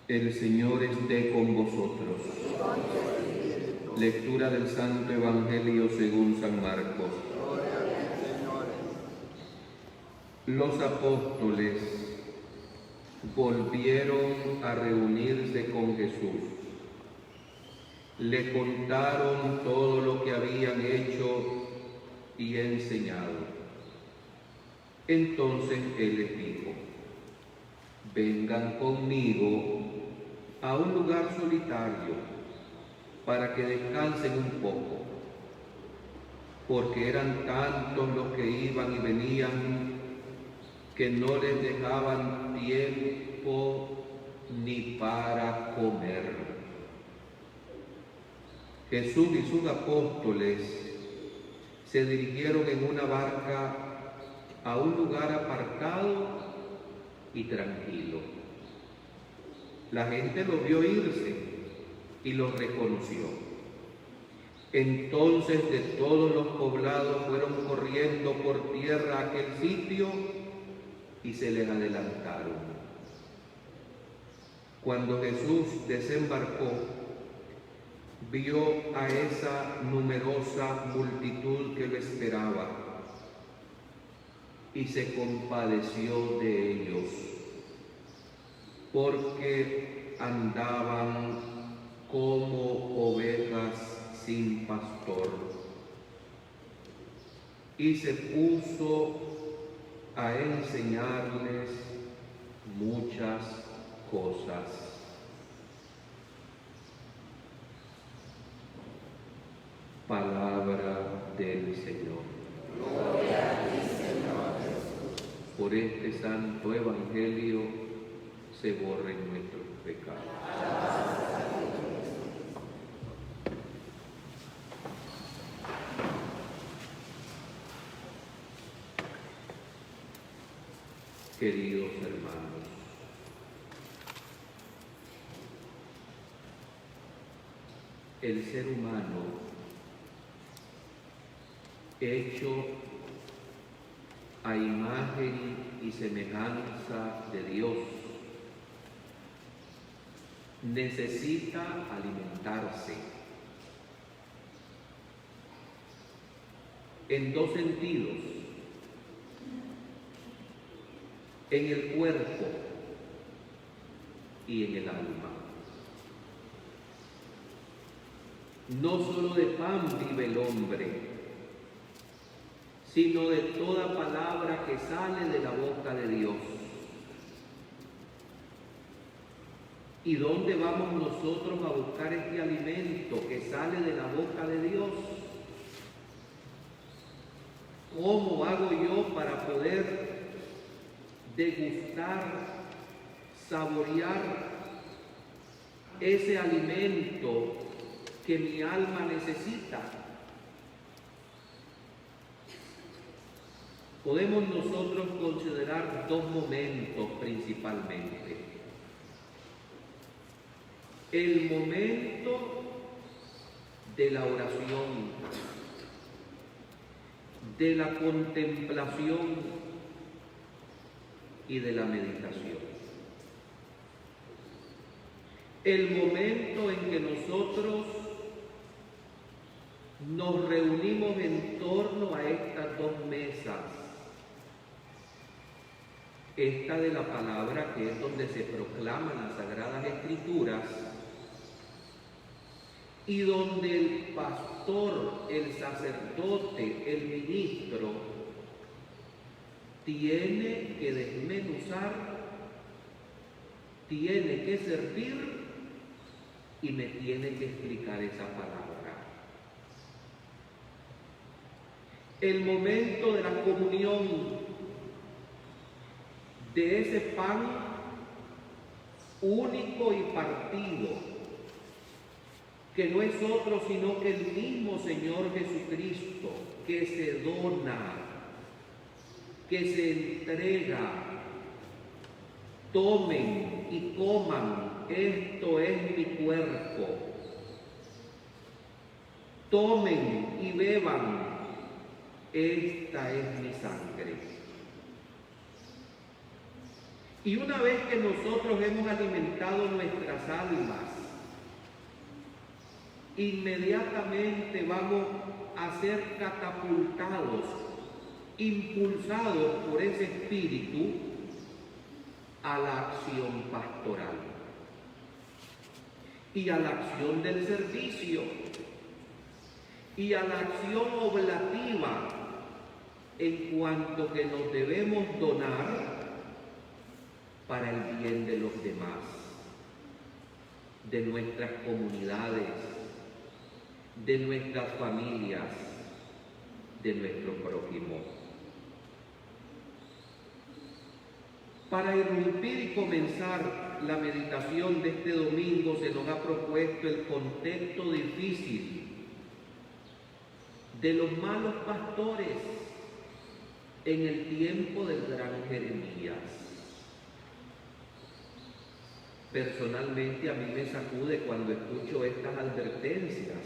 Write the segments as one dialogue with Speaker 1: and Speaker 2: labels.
Speaker 1: El Señor esté con vosotros. Lectura del Santo Evangelio según San Marcos. Los apóstoles volvieron a reunirse con Jesús. Le contaron todo lo que habían hecho y enseñado. Entonces Él les dijo: vengan conmigo a un lugar solitario para que descansen un poco, porque eran tantos los que iban y venían que no les dejaban tiempo ni para comer. Jesús y sus apóstoles se dirigieron en una barca a un lugar apartado y tranquilo. La gente los vio irse y los reconoció. Entonces de todos los poblados fueron corriendo por tierra a aquel sitio y se les adelantaron. Cuando Jesús desembarcó, vio a esa numerosa multitud que lo esperaba y se compadeció de ellos, porque andaban como ovejas sin pastor. Y se puso a enseñarles muchas cosas. Palabra del Señor.
Speaker 2: Gloria a ti, Señor Jesús.
Speaker 1: Por este santo evangelio se borren nuestros pecados. Queridos hermanos, el ser humano, hecho a imagen y semejanza de Dios, necesita alimentarse en dos sentidos: en el cuerpo y en el alma. No solo de pan vive el hombre, sino de toda palabra que sale de la boca de Dios. ¿Y dónde vamos nosotros a buscar este alimento que sale de la boca de Dios? ¿Cómo hago yo para poder degustar, saborear ese alimento que mi alma necesita? Podemos nosotros considerar dos momentos principalmente. El momento de la oración, de la contemplación y de la meditación. El momento en que nosotros nos reunimos en torno a estas dos mesas. Esta de la palabra, que es donde se proclaman las Sagradas Escrituras, y donde el pastor, el sacerdote, el ministro, tiene que desmenuzar, tiene que servir y me tiene que explicar esa palabra. El momento de la comunión, de ese pan único y partido, que no es otro sino que el mismo Señor Jesucristo, que se dona, que se entrega. Tomen y coman, esto es mi cuerpo. Tomen y beban, esta es mi sangre. Y una vez que nosotros hemos alimentado nuestras almas, inmediatamente vamos a ser catapultados, impulsados por ese espíritu a la acción pastoral y a la acción del servicio y a la acción oblativa en cuanto que nos debemos donar para el bien de los demás, de nuestras comunidades, de nuestras familias, de nuestro prójimo. Para irrumpir y comenzar la meditación de este domingo se nos ha propuesto el contexto difícil de los malos pastores en el tiempo del gran Jeremías. Personalmente a mí me sacude cuando escucho estas advertencias.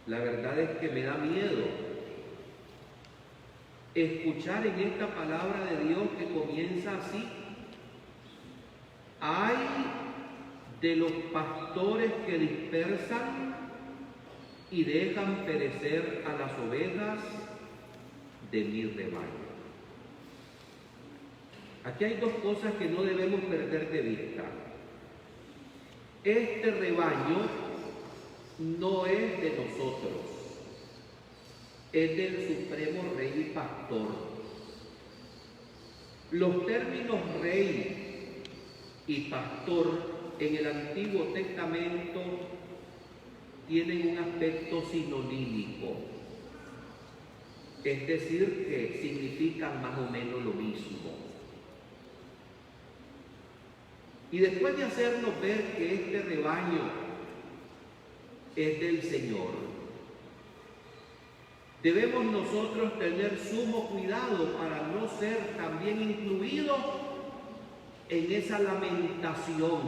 Speaker 1: La verdad es que me da miedo escuchar en esta palabra de Dios que comienza así: ay de los pastores que dispersan y dejan perecer a las ovejas de mi rebaño. Aquí hay dos cosas que no debemos perder de vista. Este rebaño no es de nosotros, es del Supremo Rey y Pastor. Los términos rey y pastor en el Antiguo Testamento tienen un aspecto sinonímico, es decir, que significan más o menos lo mismo. Y después de hacernos ver que este rebaño es del Señor, debemos nosotros tener sumo cuidado para no ser también incluidos en esa lamentación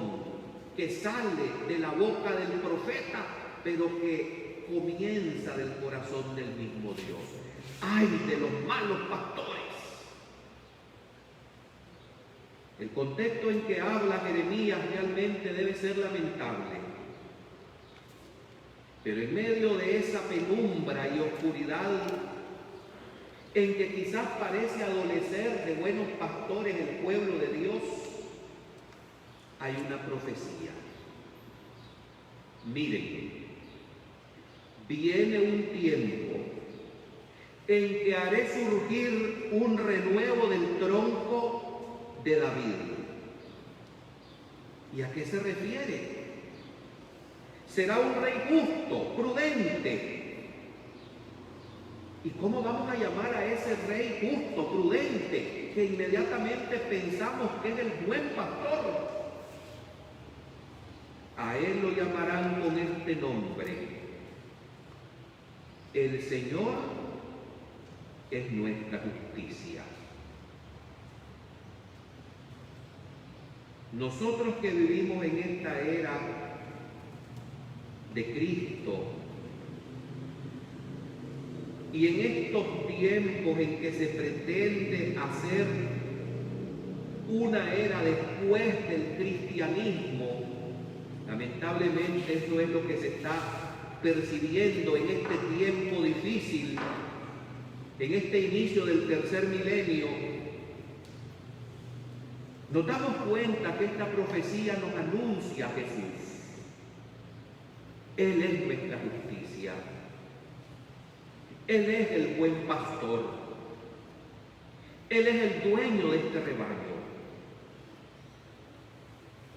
Speaker 1: que sale de la boca del profeta, pero que comienza del corazón del mismo Dios. ¡Ay de los malos pastores! El contexto en que habla Jeremías realmente debe ser lamentable. Pero en medio de esa penumbra y oscuridad en que quizás parece adolecer de buenos pastores el pueblo de Dios, hay una profecía. Miren, viene un tiempo en que haré surgir un renuevo del tronco de David. ¿Y a qué se refiere? Será un rey justo, prudente. ¿Y cómo vamos a llamar a ese rey justo, prudente, que inmediatamente pensamos que es el buen pastor? A él lo llamarán con este nombre: el Señor es nuestra justicia. Nosotros que vivimos en esta era de Cristo y en estos tiempos en que se pretende hacer una era después del cristianismo, lamentablemente eso es lo que se está percibiendo en este tiempo difícil, en este inicio del tercer milenio. Nos damos cuenta que esta profecía nos anuncia a Jesús. Él es nuestra justicia. Él es el buen pastor. Él es el dueño de este rebaño.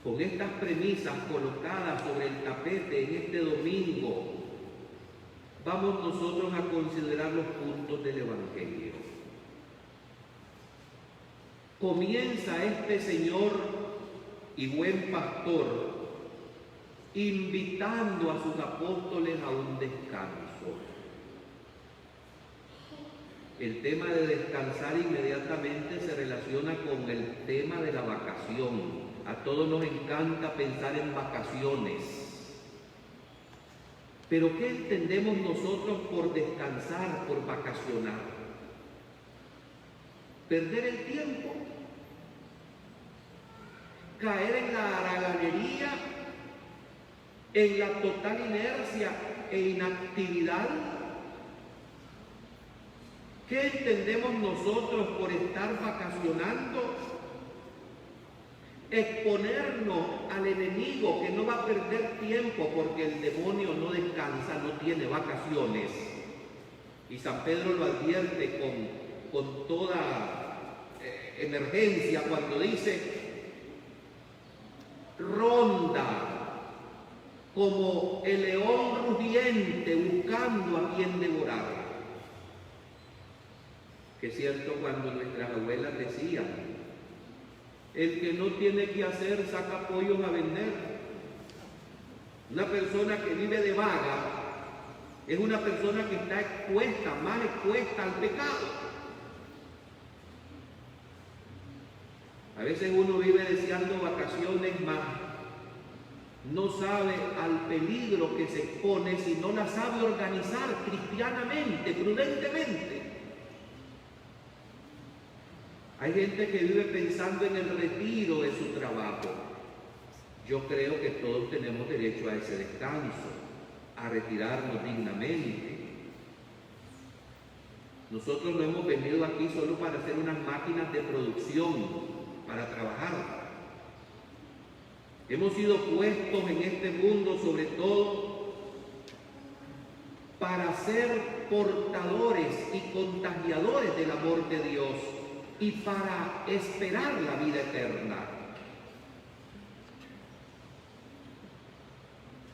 Speaker 1: Con estas premisas colocadas sobre el tapete en este domingo, vamos nosotros a considerar los puntos del Evangelio. Comienza este Señor y buen pastor invitando a sus apóstoles a un descanso. El tema de descansar inmediatamente se relaciona con el tema de la vacación. A todos nos encanta pensar en vacaciones. Pero ¿qué entendemos nosotros por descansar, por vacacionar? perder el tiempo, caer en la haraganería, en la total inercia e inactividad. ¿Qué entendemos nosotros por estar vacacionando? Exponernos al enemigo, que no va a perder tiempo, porque el demonio no descansa, no tiene vacaciones. Y San Pedro lo advierte con toda emergencia cuando dice: ronda como el león rugiente buscando a quien devorar. Que es cierto cuando nuestras abuelas decían: el que no tiene que hacer saca pollos a vender. Una persona que vive de vaga es una persona que está expuesta, más expuesta al pecado. A veces uno vive deseando vacaciones, más no sabe al peligro que se expone si no la sabe organizar cristianamente, prudentemente. Hay gente que vive pensando en el retiro de su trabajo. Yo creo que todos tenemos derecho a ese descanso, a retirarnos dignamente. Nosotros no hemos venido aquí solo para hacer unas máquinas de producción, para trabajar. Hemos sido puestos en este mundo sobre todo para ser portadores y contagiadores del amor de Dios y para esperar la vida eterna.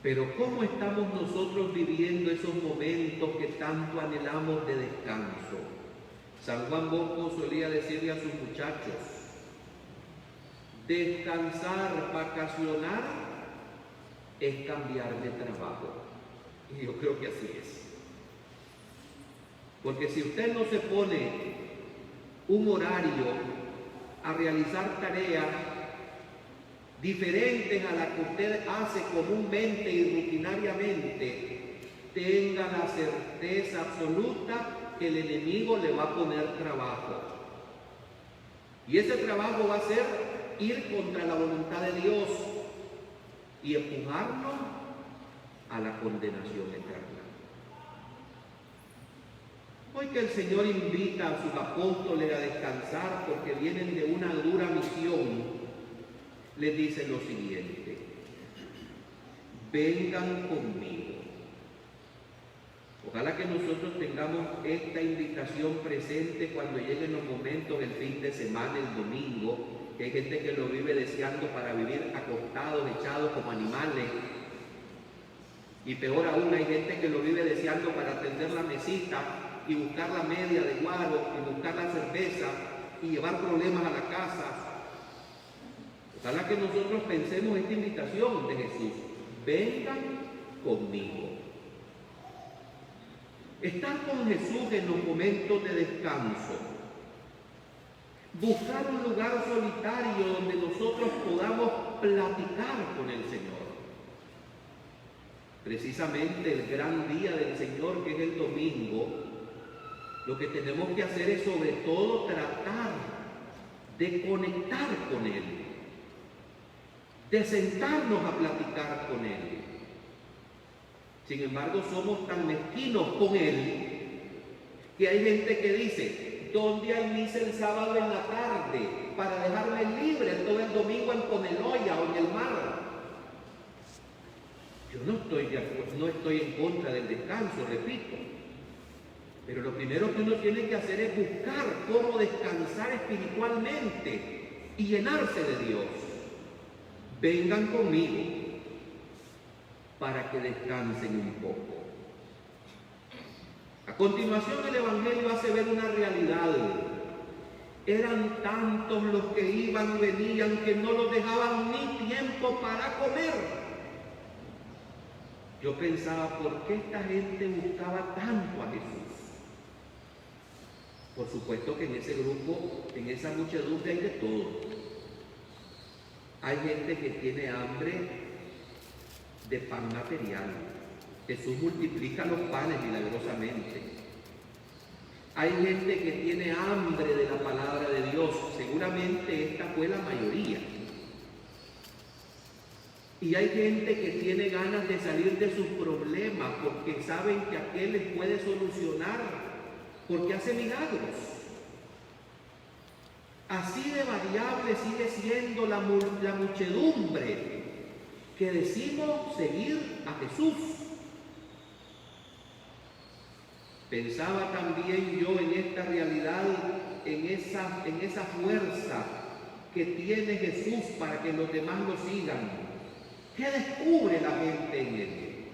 Speaker 1: Pero ¿cómo estamos nosotros viviendo esos momentos que tanto anhelamos de descanso? San Juan Bosco solía decirle a sus muchachos: descansar, vacacionar, es cambiar de trabajo. Y yo creo que así es. Porque si usted no se pone un horario a realizar tareas diferentes a las que usted hace comúnmente y rutinariamente, tenga la certeza absoluta que el enemigo le va a poner trabajo. Y ese trabajo va a ser ir contra la voluntad de Dios y empujarnos a la condenación eterna. Hoy que el Señor invita a sus apóstoles a descansar porque vienen de una dura misión, les dice lo siguiente: vengan conmigo. Ojalá que nosotros tengamos esta invitación presente cuando lleguen los momentos, el fin de semana, el domingo, que hay gente que lo vive deseando para vivir acostados, echados como animales. Y peor aún, hay gente que lo vive deseando para atender la mesita y buscar la media de guaro y buscar la cerveza y llevar problemas a la casa. Ojalá que nosotros pensemos esta invitación de Jesús: vengan conmigo. Estar con Jesús en los momentos de descanso, buscar un lugar solitario donde nosotros podamos platicar con el Señor. Precisamente el gran día del Señor, que es el domingo, lo que tenemos que hacer es sobre todo tratar de conectar con Él, de sentarnos a platicar con Él. Sin embargo, somos tan mezquinos con Él que hay gente que dice: ¿dónde hay misa el sábado en la tarde para dejarme libre todo el domingo en Coneloya o en el mar? Yo no estoy en contra del descanso, repito. Pero lo primero que uno tiene que hacer es buscar cómo descansar espiritualmente y llenarse de Dios. Vengan conmigo para que descansen un poco. A continuación, el Evangelio hace ver una realidad. Eran tantos los que iban y venían que no los dejaban ni tiempo para comer. Yo pensaba: ¿por qué esta gente buscaba tanto a Jesús? Por supuesto que en ese grupo, en esa muchedumbre, hay de todo. Hay gente que tiene hambre de pan material. Jesús multiplica los panes milagrosamente. Hay gente que tiene hambre de la palabra tristemente esta fue la mayoría. Y hay gente que tiene ganas de salir de sus problemas porque saben que aquel les puede solucionar, porque hace milagros. Así de variable sigue siendo la muchedumbre que decimos seguir a Jesús. Pensaba también yo en esta realidad, en esa fuerza que tiene Jesús para que los demás lo sigan. ¿Qué descubre la gente en él?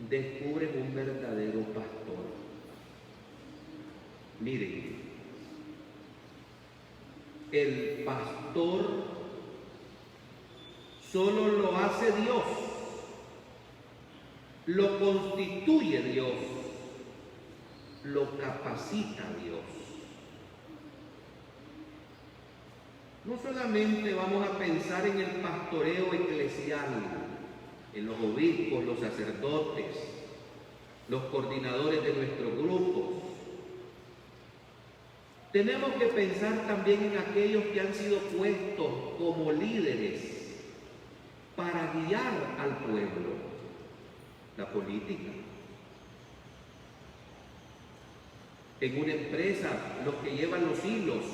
Speaker 1: Descubren un verdadero pastor. Miren, el pastor solo lo hace Dios, lo constituye Dios, lo capacita Dios. No solamente vamos a pensar en el pastoreo eclesial, en los obispos, los sacerdotes, los coordinadores de nuestros grupos. Tenemos que pensar también en aquellos que han sido puestos como líderes para guiar al pueblo, la política. En una empresa, los que llevan los hilos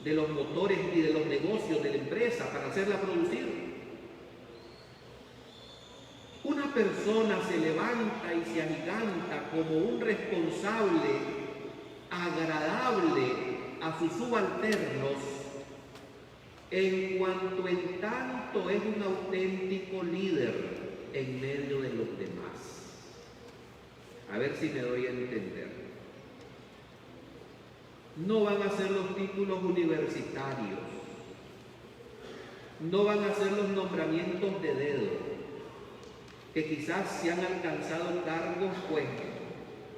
Speaker 1: de los motores y de los negocios de la empresa para hacerla producir. Una persona se levanta y se agiganta como un responsable agradable a sus subalternos en cuanto en tanto es un auténtico líder en medio de los demás. A ver si me doy a entender. No van a ser los títulos universitarios, no van a ser los nombramientos de dedo, que quizás se han alcanzado cargos pues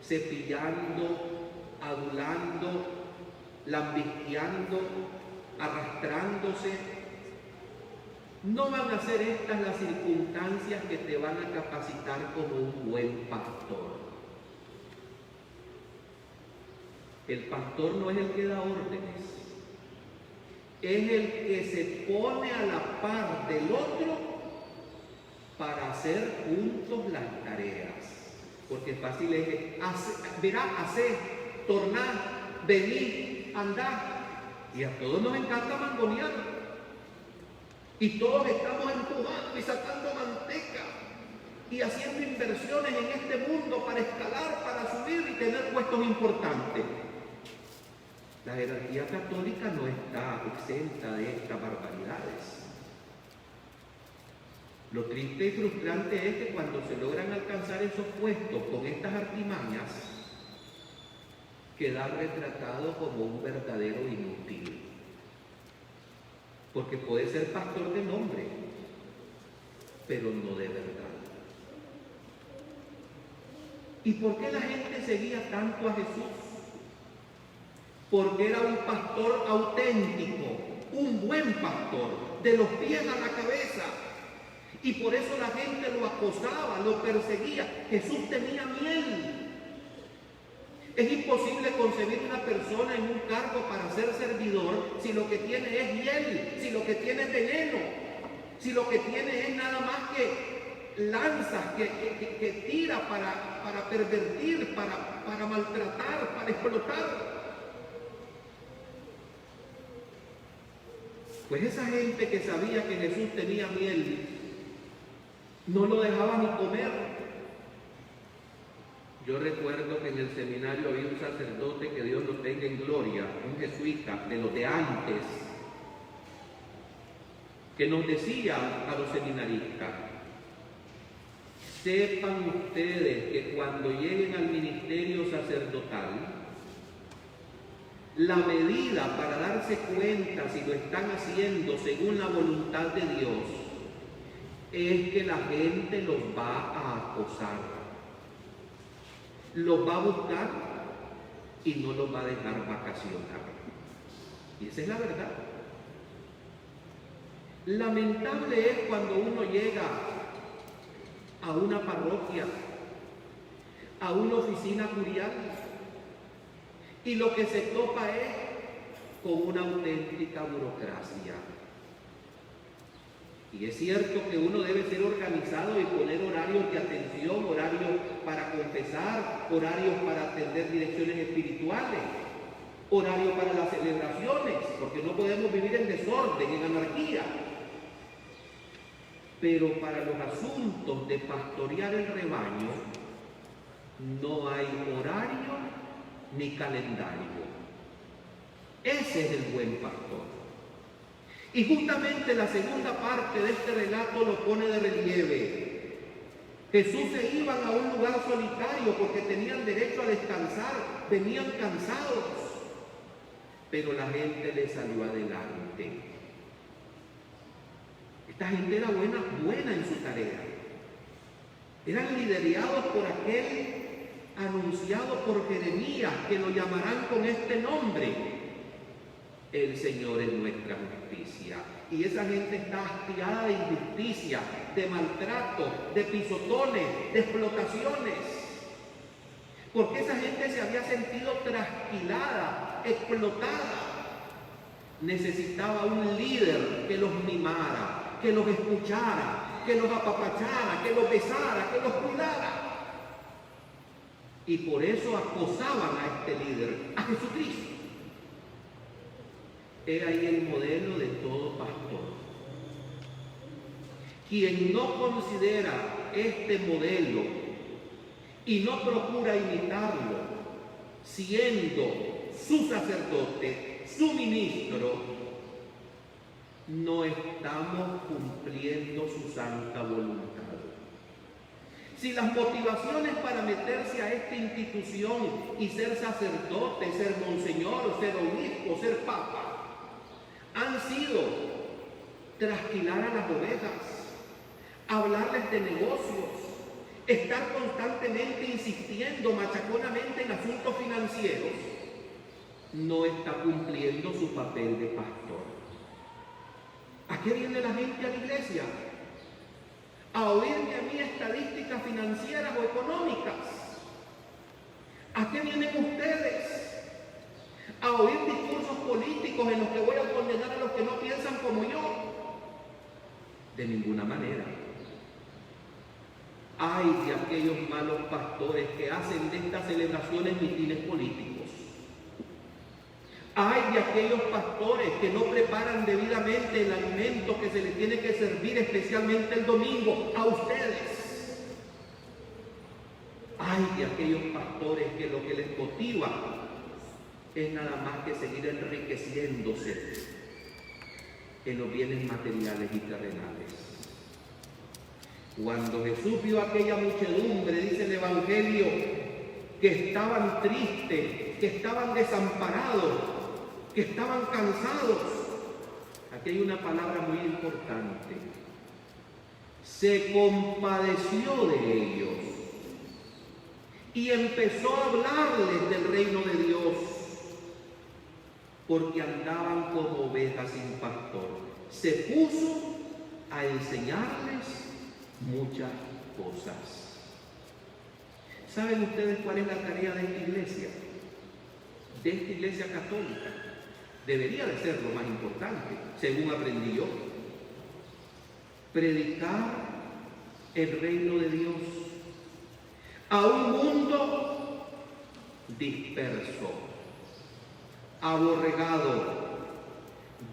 Speaker 1: cepillando, adulando, lambisqueando, arrastrándose. No van a ser estas las circunstancias que te van a capacitar como un buen pastor. El pastor no es el que da órdenes, es el que se pone a la par del otro para hacer juntos las tareas. Porque fácil es que hacer, tornar, venir, andar. Y a todos nos encanta mangonear. Y todos estamos empujando y sacando manteca y haciendo inversiones en este mundo para escalar, para subir y tener puestos importantes. La jerarquía católica no está exenta de estas barbaridades. Lo triste y frustrante es que cuando se logran alcanzar esos puestos con estas artimañas, queda retratado como un verdadero inútil. Porque puede ser pastor de nombre, pero no de verdad. ¿Y por qué la gente seguía tanto a Jesús? Porque era un pastor auténtico, un buen pastor, de los pies a la cabeza. Y por eso la gente lo acosaba, lo perseguía. Jesús tenía miel. Es imposible concebir una persona en un cargo para ser servidor si lo que tiene es miel, si lo que tiene es veneno, si lo que tiene es nada más que lanzas que tira para pervertir, para maltratar, para explotar. Pues esa gente que sabía que Jesús tenía miel, no lo dejaba ni comer. Yo recuerdo que en el seminario había un sacerdote, que Dios lo tenga en gloria, un jesuita de los de antes, que nos decía a los seminaristas: sepan ustedes que cuando lleguen al ministerio sacerdotal, la medida para darse cuenta si lo están haciendo según la voluntad de Dios es que la gente los va a acosar, los va a buscar y no los va a dejar vacacionar. Y esa es la verdad. Lamentable es cuando uno llega a una parroquia, a una oficina curial, y lo que se topa es con una auténtica burocracia. Y es cierto que uno debe ser organizado y poner horarios de atención, horarios para confesar, horarios para atender direcciones espirituales, horarios para las celebraciones, porque no podemos vivir en desorden, en anarquía. Pero para los asuntos de pastorear el rebaño, no hay horario ni calendario. Ese es el buen pastor. Y justamente la segunda parte de este relato lo pone de relieve. Jesús se iban a un lugar solitario porque tenían derecho a descansar, venían cansados, pero la gente le salió adelante. Esta gente era buena en su tarea. Eran liderados por aquel anunciado por Jeremías, que lo llamarán con este nombre: el Señor es nuestra justicia. Y esa gente está hastiada de injusticia, de maltrato, de pisotones, de explotaciones. Porque esa gente se había sentido trasquilada, explotada. Necesitaba un líder que los mimara, que los escuchara, que los apapachara, que los besara, que los cuidara. Y por eso acosaban a este líder, a Jesucristo. Era ahí el modelo de todo pastor. Quien no considera este modelo y no procura imitarlo, siendo su sacerdote, su ministro, no estamos cumpliendo su santa voluntad. Si las motivaciones para meterse a esta institución y ser sacerdote, ser monseñor, ser obispo, ser papa, han sido trasquilar a las ovejas, hablarles de negocios, estar constantemente insistiendo machaconamente en asuntos financieros, no está cumpliendo su papel de pastor. ¿A qué viene la gente a la iglesia? A oírme a mí estadísticas financieras o económicas. ¿A qué vienen ustedes? A oír discursos políticos en los que voy a condenar a los que no piensan como yo. De ninguna manera. Ay de aquellos malos pastores que hacen de estas celebraciones mitines políticos. Ay de aquellos pastores que no preparan debidamente el alimento que se les tiene que servir, especialmente el domingo, a ustedes. Ay de aquellos pastores que lo que les motiva es nada más que seguir enriqueciéndose en los bienes materiales y terrenales. Cuando Jesús vio a aquella muchedumbre, dice el Evangelio, que estaban tristes, que estaban desamparados, que estaban cansados. Aquí hay una palabra muy importante. Se compadeció de ellos y empezó a hablarles del reino de Dios, porque andaban como ovejas sin pastor. Se puso a enseñarles muchas cosas. ¿Saben ustedes cuál es la tarea de esta iglesia? De esta iglesia católica. Debería de ser lo más importante, según aprendí yo. Predicar el reino de Dios a un mundo disperso, aborregado,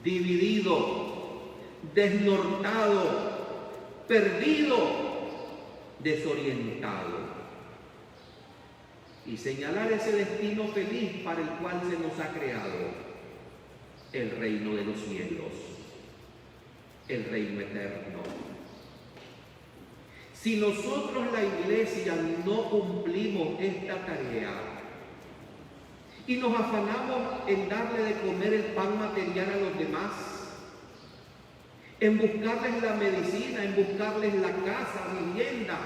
Speaker 1: dividido, desnortado, perdido, desorientado, y señalar ese destino feliz para el cual se nos ha creado: el reino de los cielos, el reino eterno. Si nosotros, la iglesia, no cumplimos esta tarea y nos afanamos en darle de comer el pan material a los demás, en buscarles la medicina, en buscarles la casa, vivienda,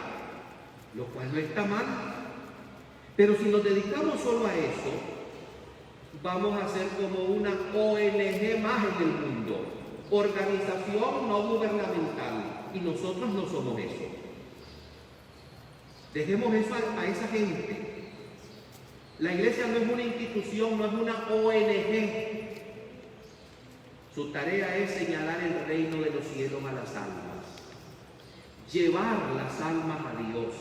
Speaker 1: lo cual no está mal, pero si nos dedicamos solo a eso, vamos a ser como una ONG más en el mundo, organización no gubernamental, y nosotros no somos eso. Dejemos eso a esa gente. La iglesia no es una institución, no es una ONG. Su tarea es señalar el reino de los cielos a las almas, llevar las almas a Dios.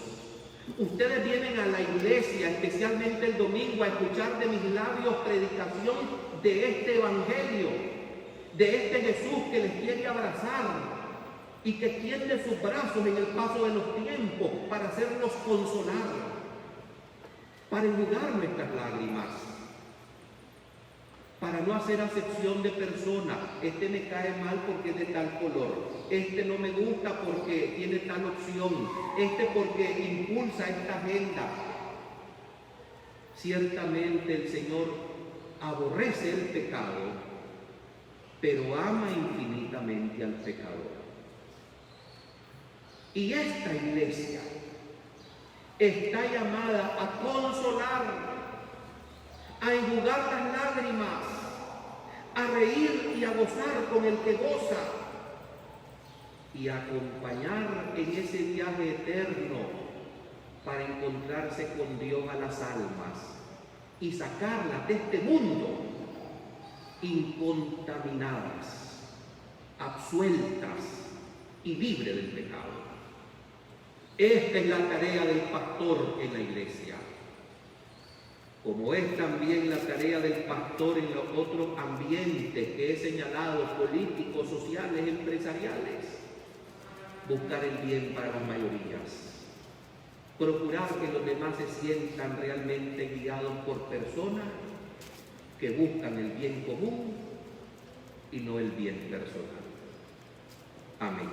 Speaker 1: Ustedes vienen a la iglesia, especialmente el domingo, a escuchar de mis labios predicación de este evangelio, de este Jesús que les quiere abrazar y que extiende sus brazos en el paso de los tiempos para hacernos consolar, para enjugar nuestras lágrimas, para no hacer acepción de persona. Este me cae mal porque es de tal color, este no me gusta porque tiene tal opción, este porque impulsa esta agenda. Ciertamente el Señor aborrece el pecado, pero ama infinitamente al pecador. Y esta iglesia está llamada a consolar, a enjugar las lágrimas, a reír y a gozar con el que goza y a acompañar en ese viaje eterno para encontrarse con Dios a las almas y sacarlas de este mundo incontaminadas, absueltas y libres del pecado. Esta es la tarea del pastor en la iglesia, como es también la tarea del pastor en los otros ambientes que he señalado, políticos, sociales, empresariales. Buscar el bien para las mayorías, procurar que los demás se sientan realmente guiados por personas que buscan el bien común y no el bien personal. Amén.